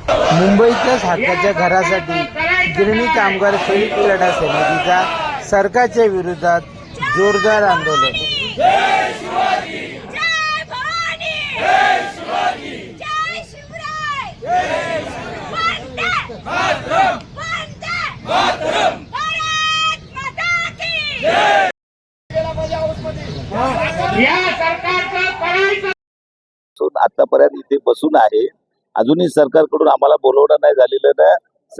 मुंबईच्या हक्काच्या घरासाठी गिरणी कामगार संयुक्त लढा समितीचा सरकारच्या विरोधात जोरदार आंदोलन. जय शिवाजी, जय भवानी, जय शिवाजी, जय शिवराय, जय शिवराय, वंदे मातरम, वंदे मातरम, भारत माता की जय. या सरकारचा करायचा आतापर्यंत इथे बसून आहे. अजूनही सरकारकडून आम्हाला बोलवणं नाही झालेलं ना,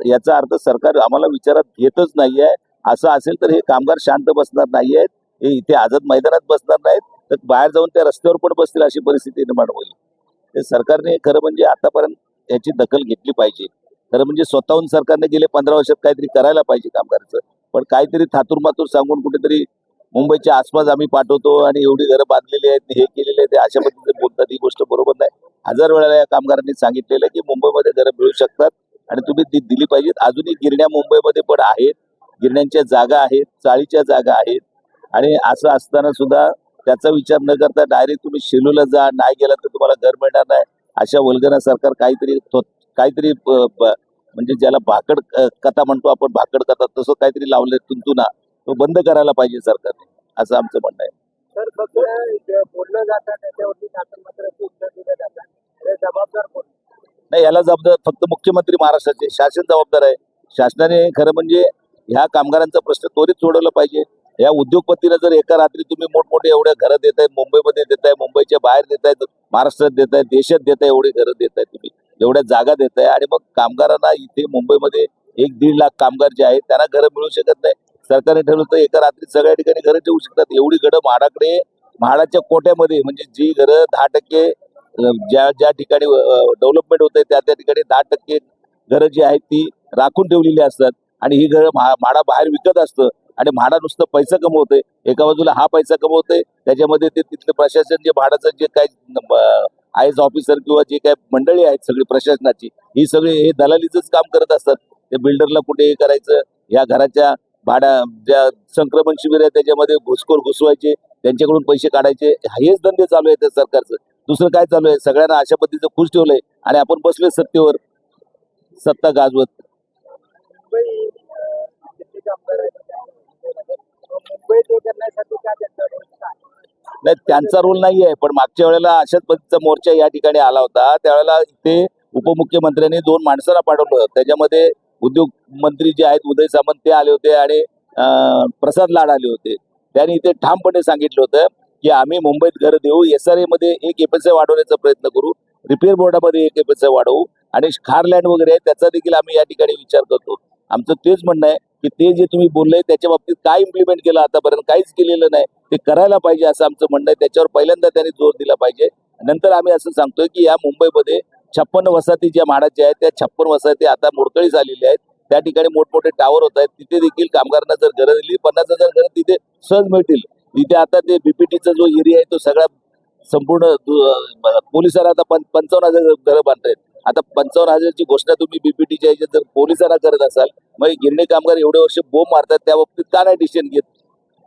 याचा अर्थ सरकार आम्हाला विचारात घेतच नाहीये. असं असेल तर हे कामगार शांत बसणार नाहीयेत, हे इथे आझाद मैदानात बसणार नाहीत, तर बाहेर जाऊन त्या रस्त्यावर पण बसतील अशी परिस्थिती निर्माण होईल. ते सरकारने खरं म्हणजे आतापर्यंत याची दखल घेतली पाहिजे. खरं म्हणजे स्वतःहून सरकारने गेले 15 वर्षात काहीतरी करायला पाहिजे कामगारांचं. पण काहीतरी थातूरमातूर सांगून कुठेतरी मुंबईच्या आसपास आम्ही पाठवतो आणि एवढी घरं बांधलेली आहेत, हे केलेले आहेत, अशा पद्धतीने बोलतात. ही गोष्ट बरोबर नाही. 1000 वेळा या कामगारांनी सांगितलेलं की मुंबईमध्ये घरं मिळू शकतात आणि तुम्ही ती दिली पाहिजेत. अजूनही गिरण्या मुंबईमध्ये पण आहेत, गिरण्यांच्या जागा आहेत, चाळीच्या जागा आहेत. आणि असं असताना सुद्धा त्याचा विचार न करता डायरेक्ट तुम्ही शेलूला जा, नाही गेला तर तुम्हाला घर मिळणार नाही, अशा वल्गना सरकार काहीतरी म्हणजे ज्याला भाकड कथा म्हणतो आपण, भाकड कथा, तसं काहीतरी लावले तुंतुना, तो बंद करायला पाहिजे सरकारने, असं आमचं म्हणणं आहे. तर बोललं जातं त्याच्यावरती शासन मात्र उत्तर दिलं जातं, हे जबाबदार कोण? नाही, याला जबाबदार फक्त मुख्यमंत्री महाराष्ट्राचे, शासन जबाबदार आहे. शासनाने खरं म्हणजे ह्या कामगारांचा प्रश्न त्वरित सोडवला पाहिजे. या उद्योगपतीला जर एका रात्री तुम्ही मोठमोठे एवढ्या घरं देताय, मुंबईमध्ये देताय, मुंबईच्या बाहेर देताय, महाराष्ट्रात देताय, देशात देताय, एवढे घरं देताय तुम्ही, एवढ्या जागा देताय, आणि मग कामगारांना इथे मुंबईमध्ये 1-1.5 लाख कामगार जे आहेत त्यांना घरं मिळू शकत नाही. सरकारने ठरवलं तर एका रात्री सगळ्या ठिकाणी घरं देऊ शकतात. एवढी घरं म्हाडाकडे, म्हाडाच्या कोट्यामध्ये, म्हणजे जी घरं 10% ज्या ठिकाणी डेव्हलपमेंट होते त्या ठिकाणी 10% घरं जी आहेत ती राखून ठेवलेली असतात. आणि ही घरं म्हाडा बाहेर विकत असतं आणि म्हाडा नुसतं पैसा कमवतोय. एका बाजूला हा पैसा कमवतोय, त्याच्यामध्ये ते तिथलं प्रशासन जे म्हाडाचं जे काही IAS ऑफिसर किंवा जे काही मंडळी आहेत सगळी प्रशासनाची, ही सगळी हे दलालीचंच काम करत असतात. ते बिल्डरला कुठे हे करायचं, या घराच्या भाड्या ज्या संक्रमण शिबिर आहे त्याच्यामध्ये घुसखोर घुसवायचे, त्यांच्याकडून पैसे काढायचे, हेच धंदे चालू आहेत त्या सरकारचं. दुसरं काय चालू आहे? सगळ्यांना अशा पद्धतीचं खुश ठेवलंय आणि आपण बसलोय सत्तेवर, सत्ता गाजवत. नाही, त्यांचा रोल नाही आहे. पण मागच्या वेळेला अशाच पद्धतीचा मोर्चा या ठिकाणी आला होता, त्यावेळेला इथे उपमुख्यमंत्र्यांनी 2 माणसांना पाठवलं. त्याच्यामध्ये उद्योग मंत्री जे आहेत उदय सामंत ते आले होते आणि प्रसाद लाड आले होते. त्यांनी इथे ठामपणे सांगितलं होतं की आम्ही मुंबईत घर देऊ, SRA मध्ये 1 FSI वाढवण्याचा प्रयत्न करू, रिपेअर बोर्डामध्ये 1 FSI वाढवू, आणि खारलँड वगैरे आहे त्याचा देखील आम्ही या ठिकाणी विचार करतो. आमचं तेच म्हणणं आहे की ते जे तुम्ही बोलले त्याच्या बाबतीत काय इम्प्लिमेंट केलं आतापर्यंत? काहीच केलेलं नाही. ते करायला पाहिजे असं आमचं म्हणणं आहे. त्याच्यावर पहिल्यांदा त्यांनी जोर दिला पाहिजे. नंतर आम्ही असं सांगतोय की या मुंबईमध्ये 56 वसाहती ज्या म्हाडाच्या आहेत त्या 56 वसाहती आता मोडकळीस आलेल्या आहेत. त्या ठिकाणी मोठमोठे टावर होत आहेत. तिथे देखील कामगारांना जर घरं दिली, 50,000 घरं तिथे सहज मिळतील. तिथे आता ते BPTचा जो एरिया आहे तो सगळा संपूर्ण पोलिसांना आता 55,000 घरं बांधतायत. आता 55,000ची घोषणा तुम्ही BPTच्या ह्याच्यात जर पोलिसांना करत असाल, मग गिरणी कामगार एवढे वर्ष बोंब मारतात, त्या बाबतीत का नाही डिसिजन घेत?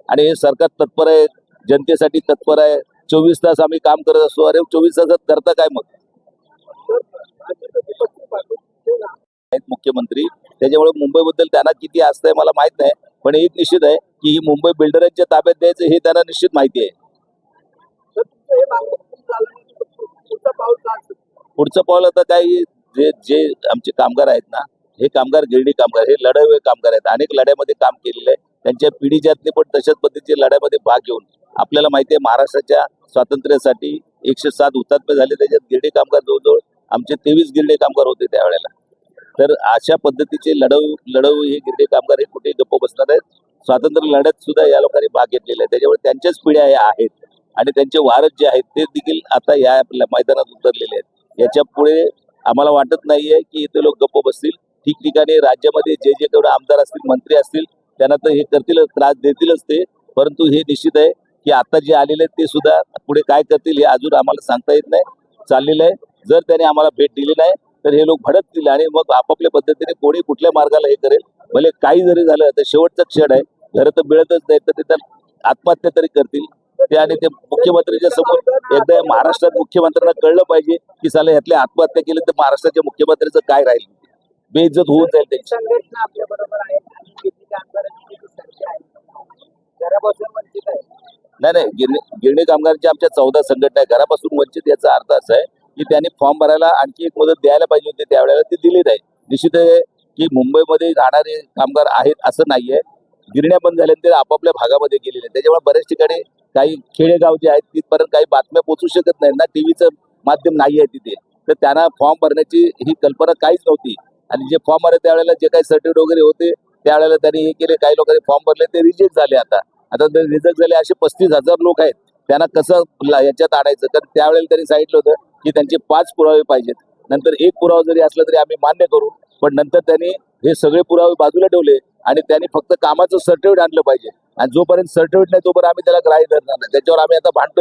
आणि हे सरकार तत्पर आहे, जनतेसाठी तत्पर आहे. 24 तास आम्ही काम करत असतो. अरे 24 तासात करता काय मग? मुख्यमंत्री, त्याच्यामुळे मुंबईबद्दल त्यांना किती असतंय मला माहित नाही, पण एक निश्चित आहे की ही मुंबई बिल्डरांच्या ताब्यात द्यायचं हे त्यांना निश्चित माहिती आहे. पुढचं पाऊल आता काही जे आमचे कामगार आहेत ना, हे कामगार गिरणी कामगार, हे लढावे कामगार आहेत. अनेक लढ्यामध्ये काम केलेलं आहे. त्यांच्या पिढीजातने पण तशाच पद्धतीचे लढ्यामध्ये भाग घेऊन, आपल्याला माहिती आहे महाराष्ट्राच्या स्वातंत्र्यासाठी 107 हुतात्मे झाले. त्याच्यात गिरणी कामगार जवळजवळ आमचे 23 गिरणी कामगार होते त्यावेळेला. तर अशा पद्धतीचे लढाऊ हे गिरणी कामगार हे कुठे गप्प बसणार आहेत? स्वातंत्र्य लढ्यात सुद्धा या लोकांनी भाग घेतलेला आहे. त्याच्यामुळे त्यांच्याच पिढ्या या आहेत आणि त्यांचे वारस जे आहेत ते देखील आता या आपल्या मैदानात उतरलेले आहेत. याच्या पुढे आम्हाला वाटत नाहीये की इथे लोक गप्प बसतील. ठिकठिकाणी राज्यामध्ये जे केवढे आमदार असतील, मंत्री असतील, त्यांना तर हे करतीलच, त्रास देतीलच ते. परंतु हे निश्चित आहे की आता जे आलेले आहेत ते सुद्धा पुढे काय करतील हे अजून आम्हाला सांगता येत नाही. चाललेलं आहे. जर त्यांनी आम्हाला भेट दिली नाही तर हे लोक भडकतील आणि मग आपापल्या पद्धतीने कोणी कुठल्या मार्गाला हे करेल. भले काही जरी झालं तर शेवटचा क्षण आहे, घरं तर मिळतच नाही, तर तिथं आत्महत्या तरी करतील. ते आणि ते मुख्यमंत्र्यांच्या समोर एकदा या महाराष्ट्रात मुख्यमंत्र्यांना कळलं पाहिजे की साला यातले आत्महत्या केली तर महाराष्ट्राच्या मुख्यमंत्र्यांचं काय राहील, बेइज्जत होऊन जाईल त्यांची. संघटना आपल्या बरोबर आहे आणि किती कामगारांची किती संख्या आहे, घरापासून वंचित आहे. नाही गिरणी कामगारांच्या आमच्या 14 संघटना आहे. घरापासून वंचित याचा अर्थ असा आहे की त्यांनी फॉर्म भरायला आणखी एक मुदत द्यायला पाहिजे होती, त्यावेळेला ते दिली नाही. निश्चित आहे की मुंबईमध्ये राहणारे कामगार आहेत असं नाहीये, गिरण्या बंद झाल्या ते आपापल्या भागामध्ये गेलेले आहेत. त्याच्यामुळे बऱ्याच ठिकाणी काही खेडेगाव जे आहेत तिथपर्यंत काही बातम्या पोहोचू शकत नाही ना, टीव्हीचं माध्यम नाही आहे तिथे, तर त्यांना फॉर्म भरण्याची ही कल्पना काहीच नव्हती. आणि जे फॉर्म भरले त्यावेळेला जे काही सर्टिफिकेट वगैरे होते त्यावेळेला त्यांनी हे केले, काही लोकांनी फॉर्म भरले ते रिजेक्ट झाले. आता ते रिजेक्ट झाले असे 35,000 लोक आहेत, त्यांना कसं याच्यात आणायचं, कारण त्यावेळेला त्यांनी सांगितलं होतं की त्यांचे 5 पुरावे पाहिजेत. नंतर एक पुरावा जरी असला तरी आम्ही मान्य करू, पण नंतर त्यांनी हे सगळे पुरावे बाजूला ठेवले आणि त्यांनी फक्त कामाचं सर्टिफिकेट आणलं पाहिजे. आणि जोपर्यंत सर्टिफिकेट नाही तोपर्यंत आम्ही त्याला ग्राह्य धरणार नाही. त्याच्यावर आम्ही आता भांडतोय.